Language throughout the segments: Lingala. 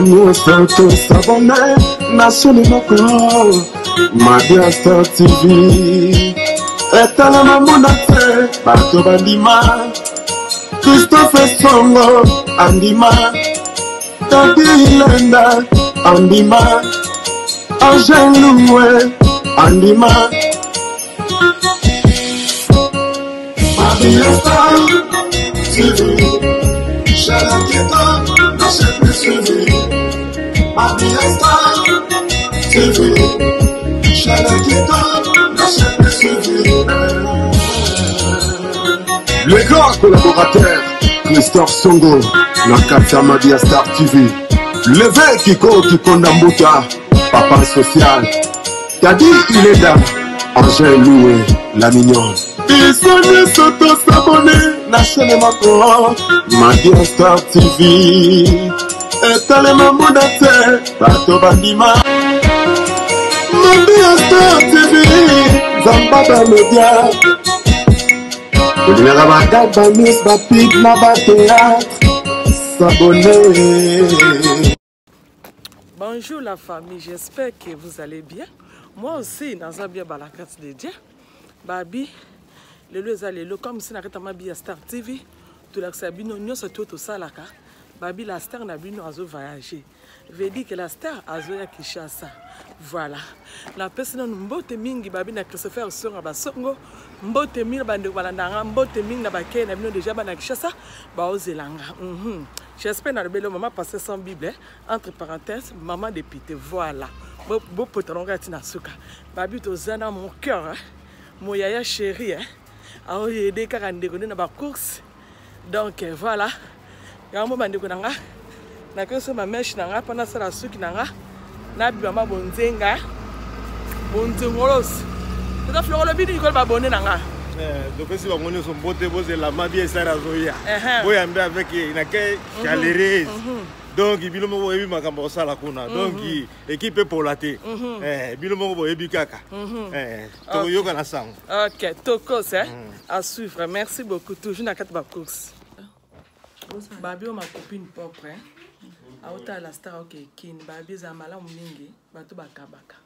Nous sommes tous abonnés, nationaux, Madia Star TV. Et à la maman d'Athé, Bato Bandima, Christophe Songo, Andima, Tati Lenda, Andima, Angèle Loué, Andima, Madia Star TV. Le grand collaborateur Christophe Songo, la Katia Madia Star TV. Le Kiko qui Kondambuta, papa social. T'as dit il est là, Angèle Loué, la mignonne. Ils sont tous abonnés, National Macron, Madia Star TV. Et t'as les mamans d'Athé, Bato Bandima. Madia Star TV, Zambada Media. Bonjour la famille, j'espère que vous allez bien. Moi aussi, dans un bien la carte de Dieu. Babi, le lelo comme si n'arrête ma Madia Star TV. Tout l'accabino, nous sommes tous ça là. Babi, la star n'a bino azo voyager. Veut dire que la star azo ya Kinshasa. Voilà. La personne mbote mingi babi na Christopher Songo basongo. Mbote mingi bande balandanga, mbote mingi na bakay na bino déjà na Kinshasa. Ba ozelanga. J'espère na belle maman passer sans Bible entre parenthèses maman député. Voilà. Beau potalonga tina suka. Babi tozana mon cœur hein. Mon yaya chéri hein. A aider ka ndeko na ba course. Donc voilà. Yamo bande ko nanga. Na que ma mèche nanga pendant ça la suki nanga. Na bima bonzenga. Bonzengolos. Tu as fait le bidi ko ba bonne nanga. Donc si on est son beauté bozé la Madia Star azoya. Boy ambe avec na ke chaleureuse. Donc bilomo bo ebi makambo sala kuna. Donc équipe pour la té. Bilomo bo ebi kaka. To yoka na sang. OK, toko c'est à suivre. Merci beaucoup. Toujours na 4 ba course. Babi ma copine propre hein. Aota la star OK kin babi za mala mingi bato bakabaka.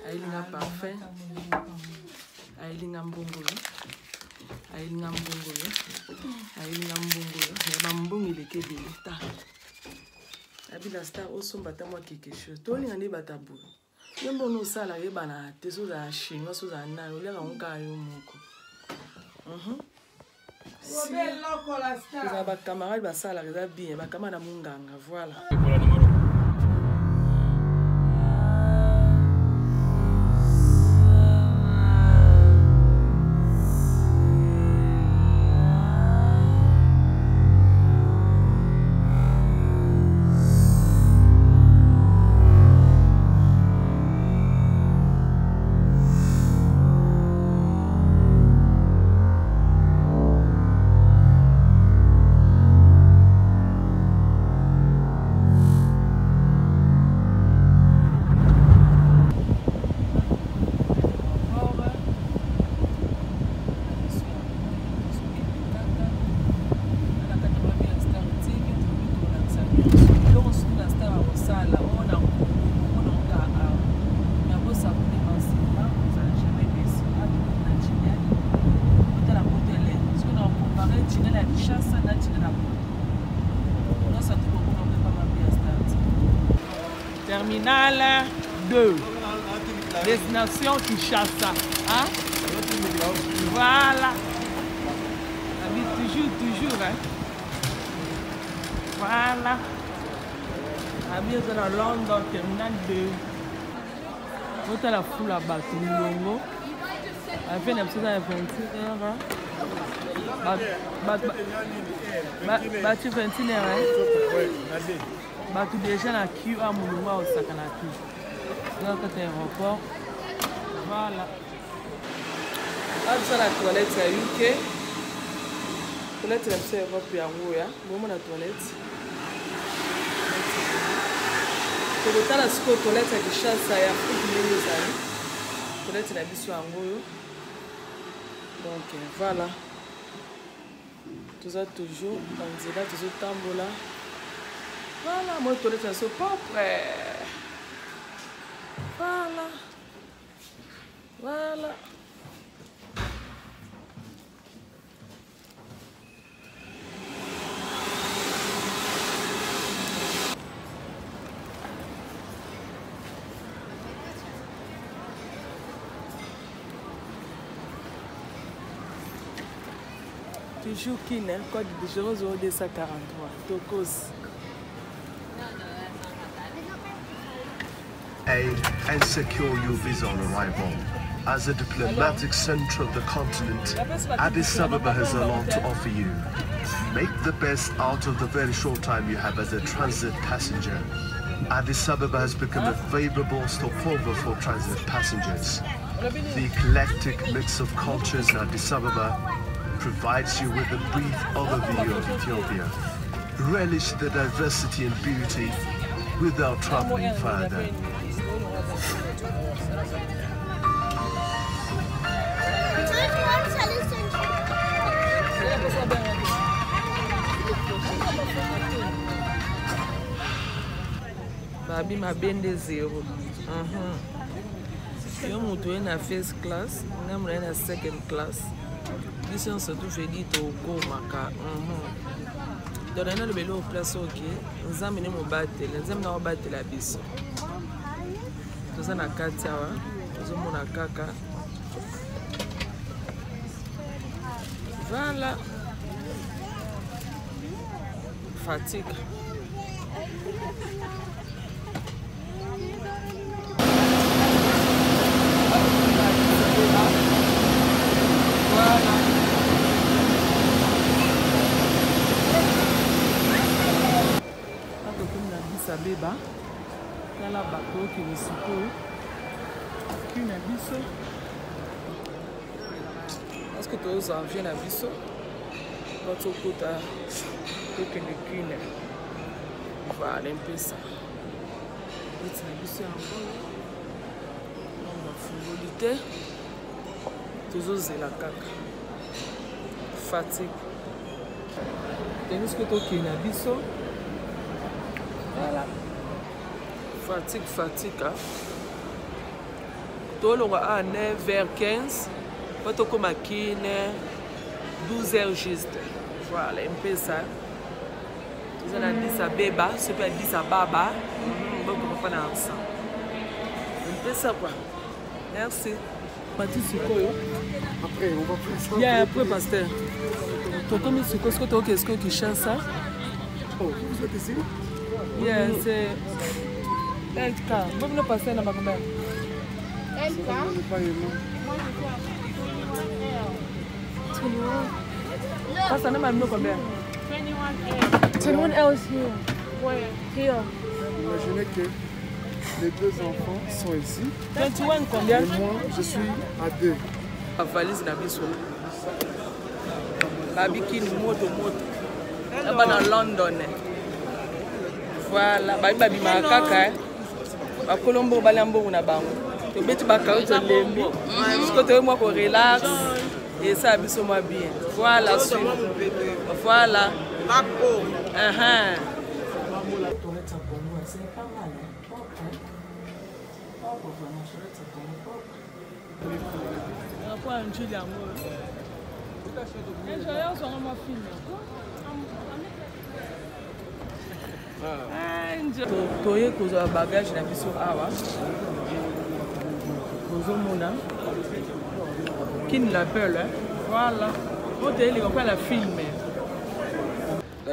Ailinga parfait. Ailinga mbongolo. Ailinga mbongolo. Ailinga mbongolo. Ya mbongi leke delita. Babi la star osomba ta moi quelque chose. Toni ngani batabu. Yembo no sala yeba na teso za chinois so za na olela onka yo moko. Si vous avez des camarades, vous avez bien, vous camarades voilà. Terminal 2. Destination Kinshasa. Hein? Voilà. Toujours, hein? Voilà. Habillé dans London, terminal 2. Vous avez la foule là-bas, c'est une longue. Elle fait une petite 21 heures. Bato déjà na queue à Mouluma au Sakanaki. Donc c'est un aéroport. Voilà. Ah, ça la toilette à UK. Toilette la biso Europe yango ya. Bomo na toilette. Tokotala siko toilette ya Kinshasa ya Afrique ndenge ezali. Toilette na biso yango yo. Donc voilà. Tout ça toujours dans nzela tozotambola. Voilà, moi toilette na so propre. Voilà. Voilà. Toujours Kin, code de 00243. Tokos. Aid and secure your visa on arrival. As a diplomatic center of the continent, Addis Ababa has a lot to offer you. Make the best out of the very short time you have as a transit passenger. Addis Ababa has become a favorable stopover for transit passengers. The eclectic mix of cultures in Addis Ababa provides you with a brief overview of Ethiopia. Relish the diversity and beauty without traveling further. Babi mabende zero. Yo mutu na first class, ngamra na second class. Mission surtout fait dit au Komaka. Donnez le vélo au place ok. Nous amenons mon battle, nous amenons battre la biso. Tout ça na katiawa, nous avons na kaka. Voilà. Fatigue. Voilà. Beba kala bato ki misiko ki na biso parce que tous en viennent à biso bato kota to que le kine va l'empesa c'est na biso encore on va fungolité tous la kaka fatigue tennis que to ki na biso. Voilà. Fatigue. Tout le monde à 9h15. Pas tout comme à 12h juste. Voilà, un peu ça. Vous avez dit ça béba, c'est pas dit ça baba. Donc on va pas dans ça. Un peu ça quoi. Merci. Après, on va faire ça. Il y a après, pasteur. Tu comme ce que tu chantes ça? Oh, vous êtes ici? Yeah, c'est LK. Vous venez passer dans ma commune. LK? Ah, ça n'a pas de combien? 21 else here. Where? Here. Imaginez que les deux enfants sont ici. 21 combien? Et moi, je suis à 2. La valise n'a pas besoin. Babiki moto. Là-bas dans London. Voilà, babi makaka. Ba Colombo balambo na bango. To beti ba kao to lembi. Parce que toi moi ko relax et ça biso moi bien. Voilà, voilà. Toye kozwa bagage na biso awa kozomona Kin l'appelle voilà oteeli kwa la filme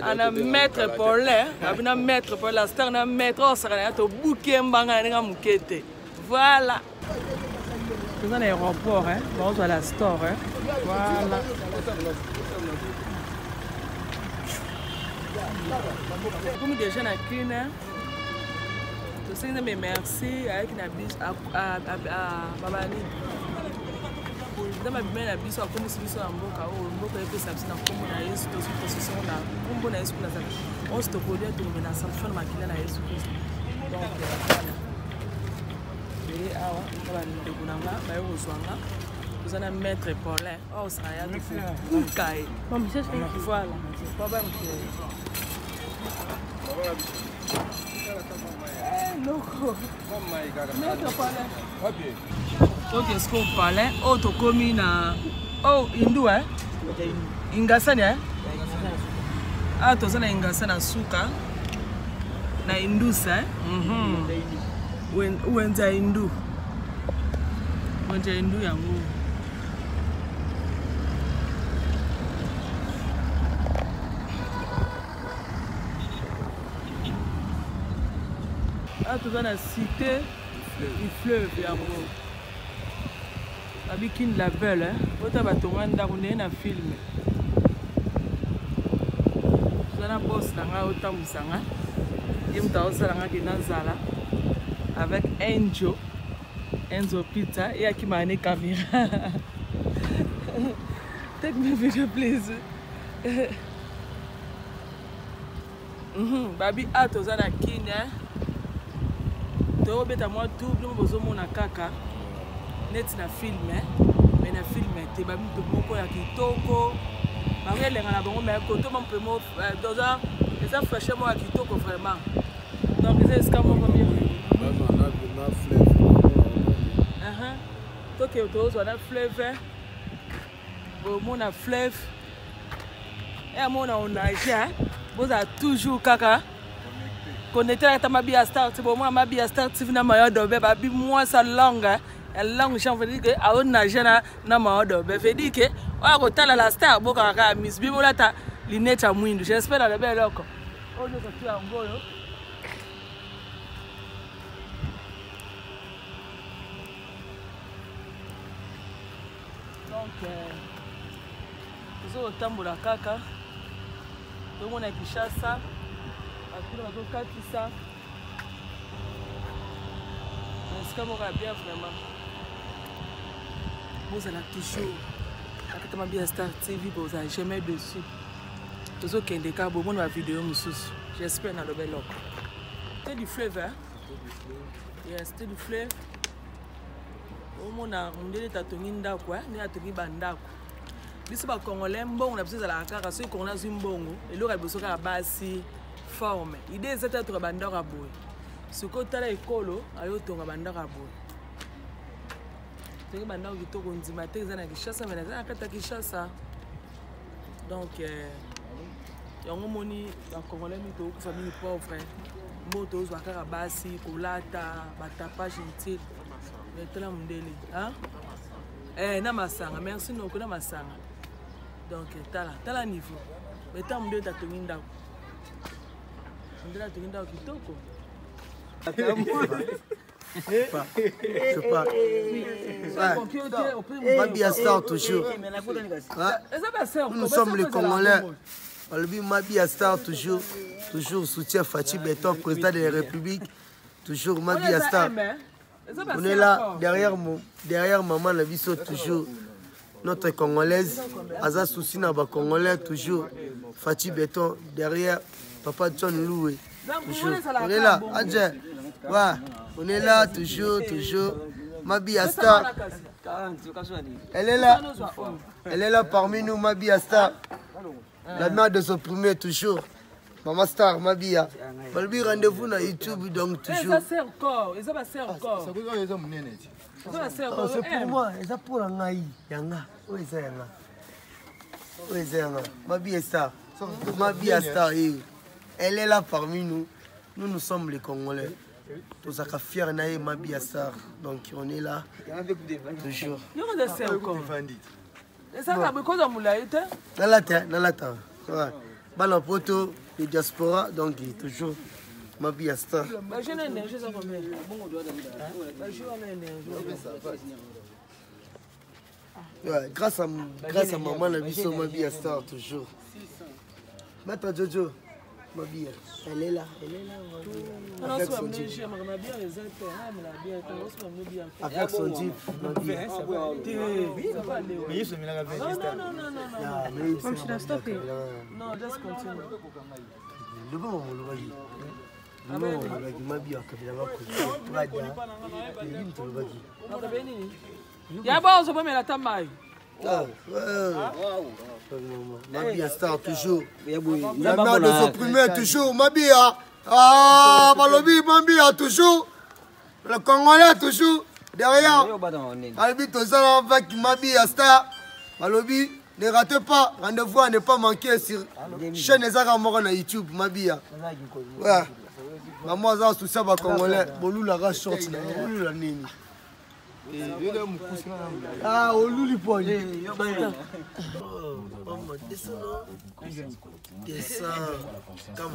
ana maître Paulin abina maître Paulin la star na maître osakana to bouquet mbanga nga mukete voilà c'est un aéroport hein bon à la store hein voilà. Comme déjà na Kin to sing me merci avec na bis à Babani pour président babimeli na biso akomisi biso na mboka oyo mboka epesa biso na nkombo na yesu tozwi position na nkombo na yesu nazala onse tokolia tolobela na sanction na makila na yesu kristo donc voilà beye awa na bandeko na nga baye kozwanga toza na maître paulin oyo osaka ya tokaye voilà babanke loko maître paulin ok est-ce qu'on parlait oh tokomi na oh indu ingasani ah toza na ingasa na suka na indusa wenza indu yango ah toza na cité du fleuve yango Abikin la belle, hein? Ota batonga ndako ndenge na film. Zana boss nanga ota musanga. Yemta osala nga kinazala avec Enzo Pizza et akimane caméra. Take me video please. Babi ato zana kine. To beta moi double bozo mona kaka. Net na film mais na film te ba mito moko ya kitoko ba ngelenga na bango mais koto mo pemo dans un les a fraîchement ya kitoko vraiment donc c'est ce qu'on va bien na fleuve to ke to na fleuve bo mona fleuve et mona on nage vous a toujours kaka connecté à ta Mabia Star tu bo moi Mabia Star TV na mayo do be ba bi moi sa langue elle langue j'en veux dire que à on nage na maodo be fait dire que wa ko tala la star boka ka miss bibola ta linette à mwindu j'espère la belle loko oh le tu as ngoyo donc zo tambola kaka to mona Kishasa akuna ko katisa est-ce que moi bien vraiment vous allez toujours avec Mabia Star TV vous allez jamais dessus tous autres qui ont des bon la vidéo mususu j'espère na le bel loco c'est du fleuve hein yes c'est du fleuve au mona ndele tatongi ndako ni atongi bandako biso ba congolais mbongo na biso za kaka so ko na zimbongo eloko biso ka basi forme idée c'est être bandako aboy soko tala ekolo ayo tonga bandako aboy c'est bandako kitoko nzima te za na Kishasa mais na kata Kishasa donc yango moni ba congolais mito ko famille pauvre moto zo kaka basi kolata batapa gentil metela mundele hein na masanga merci noko na masanga donc tala niveau meta mundele ta tongi ndako ndela tongi ndako kitoko Mabia Star toujours. Nous sommes les Congolais. Mabia Star toujours. Toujours soutien Fachi Beton, président de la République. Toujours Mabia Star. On est là derrière maman la vie toujours. Notre Congolaise. Aza souci na ba Congolais toujours. Fachi Beton derrière Papa John Loué. Toujours. On est là. Adja. Ouais. On est là toujours. Mabia Star. Elle est là parmi nous, Mabia Star. La mère de son premier toujours. Maman Star, Mabia. Malbi rendez-vous dans YouTube donc toujours. Ça sert encore. C'est pour moi, c'est pour la Naï. Yanga. Oui, c'est Yanga. Oui, c'est Yanga. Mabia Star. Mabia Star. Elle est là parmi nous. Nous sommes les Congolais. Tous à fier naïe Mabia Star. Donc on est là toujours. Dans la terre. Ballon poto, les diaspora, donc toujours Mabia Star. Ouais, grâce à maman la vie sur Mabia Star toujours. Maître Jojo. Mabia. Elle est là. Avec son jeep. Avec son jeep. Mabia. Comme tu l'as stoppé. Non, just continue. Le bon, Mabia, Mabia Star toujours. La mère de s'opprimer toujours. Mabia. Ah, Balobi, Mabia toujours. Le Congolais toujours. Derrière. Albi Tozala avec Mabia Star. Balobi, ne ratez pas. Rendez-vous à ne pas manquer sur chaîne Ezara Moro na YouTube. Mabia. Ouais. Maman Zara tout ça va Congolais. Bolou la race short. Bolou la nini. Ah, au loup, Paul.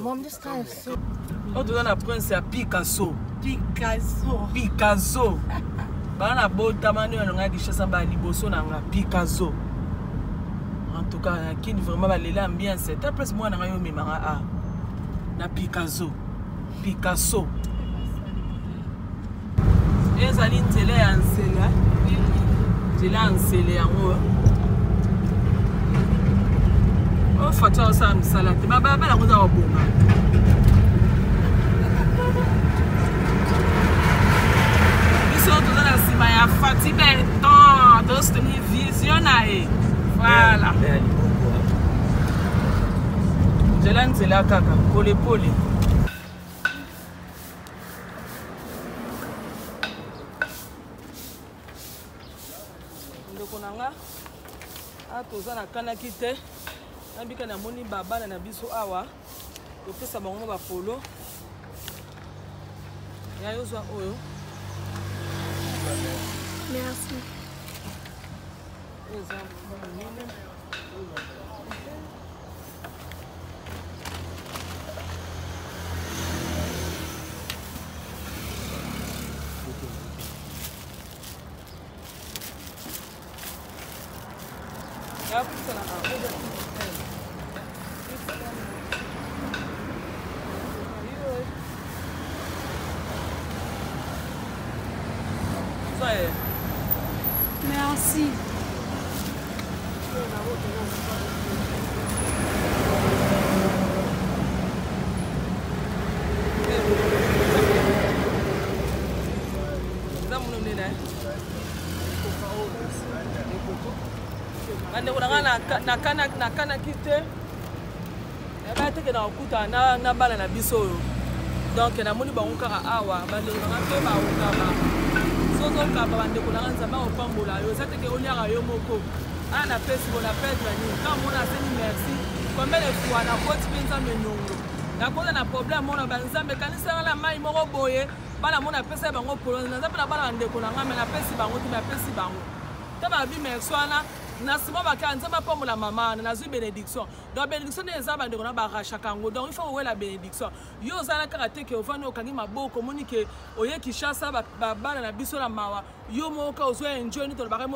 Mom, this guy is so... On te donne un prince à Picasso. Picasso. Bana bota manu on qui chasse ba liboso na Picasso. En tout cas, qui vraiment ba lela ambiance. C'est presque moi na yo memanga a. Na Picasso. ezali nzela ya nzela yango ofati osala misala te babala koza kobonga biso toza na nsima ya fati beton tosuteni vision na ye voilà nzela kaka polepole toza na kanaki te nabika na moni babana na biso awa topesa bango bapolo ya yozwa oyo Merci. Merci. nakanaki te yaba teke na okuta na bana na biso oyo donc namoni bango kaka awa bandeko nanga mpe baokaba sozokaba bandeko nanga nzambe akopambola yo eza teke oliaka yo moko ana napesi bona pedre nini kaka mona aseni merci kombele fois nakoti mpe nzambe nongo nakoza na problème mona banzambe kanisanga na mai moko boye bana mona apesa bango polo naza mpe na bana bandeko nanga me napesi bango te napesi bango te babi merci wana na sima baka nzamba pombola mama na zui bénédiction donc bénédiction ne eza bandeko na barachaka yango donc il faut owe la bénédiction yo ozala kaka te ke ovandi okangi maboko omoni ke oye Kinshasa babana na biso na mawa yo moko ozwa enjoy nito lobaka yo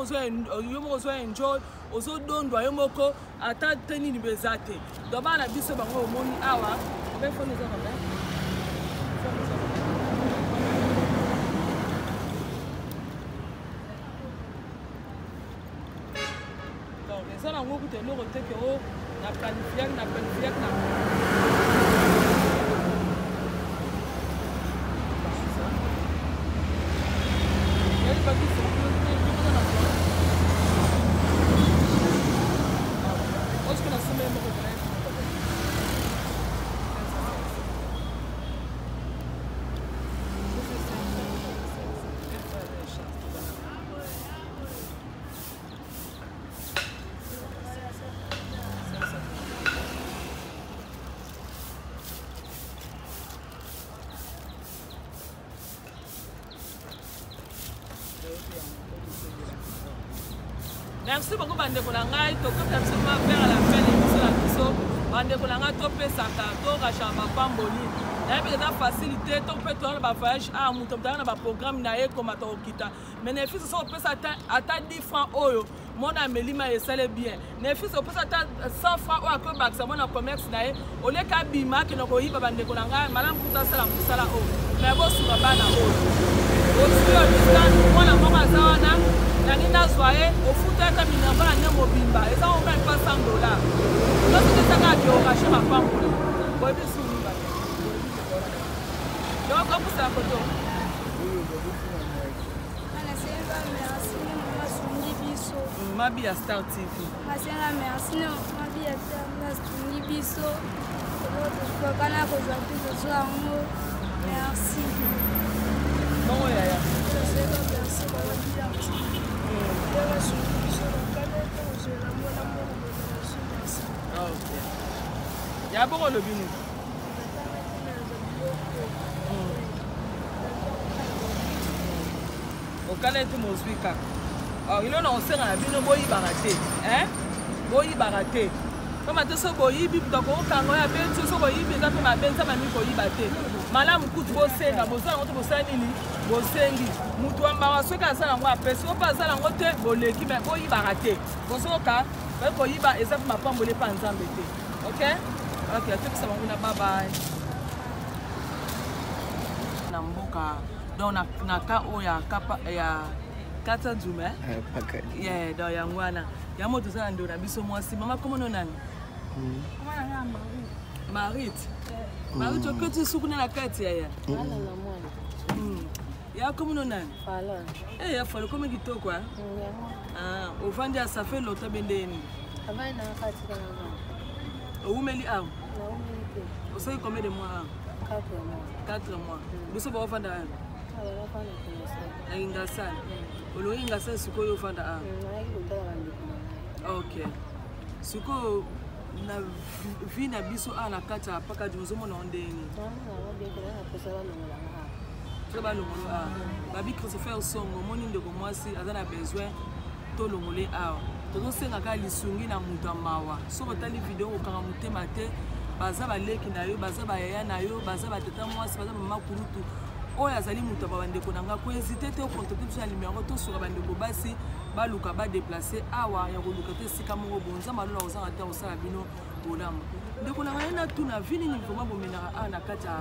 moko ozwa enjoy ozodondwa yo moko ata te nini beza te donc bana na biso bango omoni awa obefoni eza kaka ça n'a pas de l'eau que on a planifié merci beaucoup bandeko na ngai tokota biso mabere à la fin de l'émission na biso bande kolanga to pesa ka to racha ba pamboni na be na facilité to peut to ba voyage a muto na ba programme na e comme to kita bénéfice so pesa ata 10 francs oyo mona melima esale bien bénéfice so pesa ata 100 francs o ko baksa mona commerce na e ole ka bima ke no ko yiba bande kolanga malam kuta sala musala o mais bo su bana o aussi au stand mona mama zawana na nina soye au futa ka minamba na nyamo bimba eza on va pas $100 donc c'est ça ka yo racha ma femme bo bisu ba donc comme ça photo Mabia Star TV. Merci. Bon, yaya. Il y a beaucoup de bini. Au Calais, tout mon suika. Alors, il y a un serre à bino boyi baraté. Hein? Boyi baraté. Comme à tout ce boyi, bip donc au kango ya ben tout ce boyi, mais ça fait ma ben ça m'a mis boyi baté. Malam coûte bosenga, bosenga on te bosenga nini? Bosengi. Mutu amba soka sala ngo apesi, o pa sala ngo te boleki mais boyi baraté. Bosoka, boyi ba et ça fait ma pambole pa nzambe te. OK? OK, tout ça va bye bye. Na mboka donc na ka oya kapa ya kata dume. Yeah, do ya ngwana. Ya moto sana ndo na biso mwasi. Mama komo no nani? Mama na Marit. Marit o koti sukuna na kati ya. Ala na mwana. Ya komo no nani? Fala. Eh ya fala komo kitoko ah. Ah, ofandi ça fait longtemps bendeni. Abana na kati kana. Oumeli ah. Na umeli pe. Vous savez combien de mois? 4 mois. 4 mois. Vous savez pas ofanda ah. Ala fala kana. Na ingasa. Olo ingasa sikoyo ofanda ah. Na ikutala bandiko. OK. Siko na vi na biso ana kata paka juzomo na ondeni. Très le molo a. Babi ko se faire songo moni ndeko mwasi azana besoin to longole a. Tozo senga ka lisungi na mutamawa. Soko tali vidéo okanga mutema te. Baza baleki na yo, baza bayaya na yo, baza batata mwasi, baza mama kurutu. Oya azali mutu ba bandeko nanga ko hésiter te contacter sur numéro to sur bandeko basi baluka ba déplacer awa ya koluka te sika mongo bonza malola ozanga te osala bino bolamu ndeko nanga na tuna vini ni vraiment bomena a na kata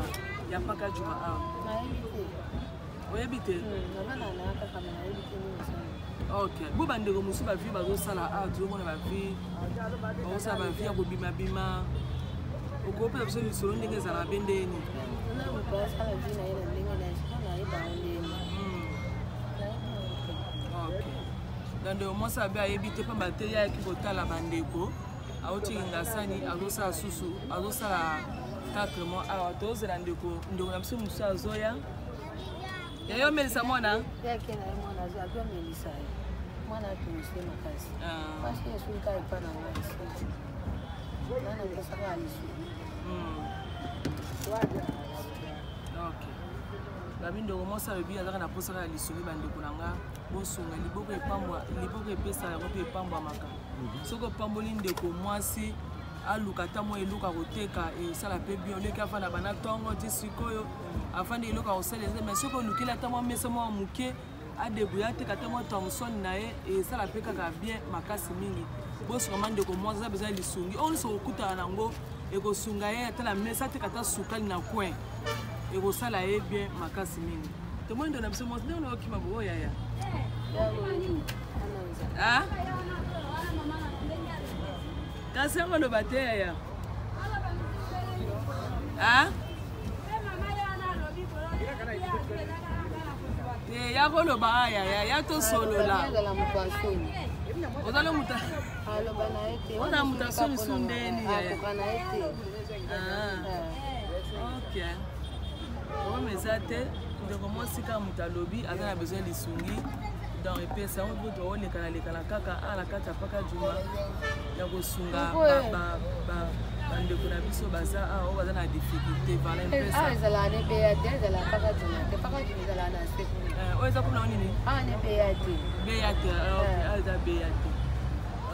ya paka juma a oyebite OK bo bandeko musu ba vie bazo sala a zo mona ba vie osala ba vie ya ko bima bima okope biso ni solo ndenge za bendeni Dans le mois ça a évité pas mal de qui bota la bandeko a oti ngasani azosa susu azosa 4 mois a doze landeko ndo na msimu musa zoya yayo melisa mwana yake na mwana zo melisa mwana tunisema makasi parce que sulika ipana ngasi nana kusaka alisu OK babindo komosa le biya na posa la lisuli bandeko nanga bosunga liboko epesa yango pe pambwa maka soko pamboli ndeko mwasi aluka tamo eluka koteka esala pe bio leka fana bana tongo ti sikoyo afandi eluka osala mais soko lukila tamo mesa mo muke adebuya te katamo Thomson na ye esala pe kaka bien makasi mingi bosunga mandeko mwasi besoin lisungi on so kuta nango ekosunga ye atala mesa te kata sukali na coin ekosala ye bien makasi mingi tomondo na biso mwasi nde ona okima bo yaya ah kasi yango loba te yaya ah ya koloba yaya ya tosolola ozala muta ona mutasoni sundeni yaya OK on mesa te ndeko mwasi ka mutalobi azana besoin lisungi dans epesa on veut on lekala kaka ala kata paka juma ya kosunga bandeko na biso baza o baza na difficulté vala epesa ezala ne beya te ezala paka juma te paka juma ezala na seku o eza kuna nini ne beya te OK eza beya te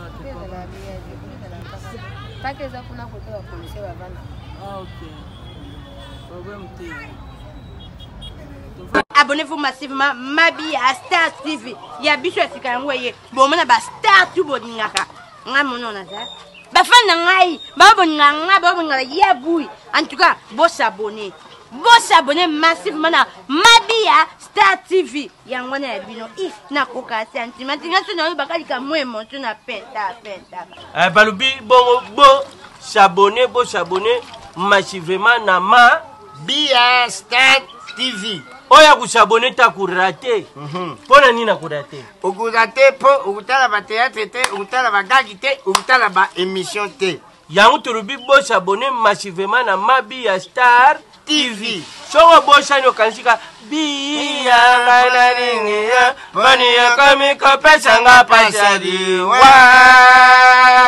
OK ezala beya te Kaka eza kuna côté wa policier bavana. Ah OK. Problème té. Abonnez-vous massivement Mabia Star TV. Ya biso esika yango ye. Bon mona ba Star tu boningaka. Nga mono na za. Ba fan na ngai, ba boninga ba boninga ya bui. En tout cas, bo s'abonner. Bo s'abonner massivement na Mabia Star TV. Yango na bino na koka sentiment. Nga so na bakali ka mo emotion na penta. Balubi bo s'abonner massivement na Mabia Star TV. Oya kusabone ta kurate. Pona nina kurate? Ukurate po ukutala ba théâtre te, ukutala ba gagi te, ukutala ba émission te. Yangu turubi bo s'abonner massivement na Mabia Star TV. Songo bo shano kansika biya ngana ringia bani ya kami ko pesanga pasadi wa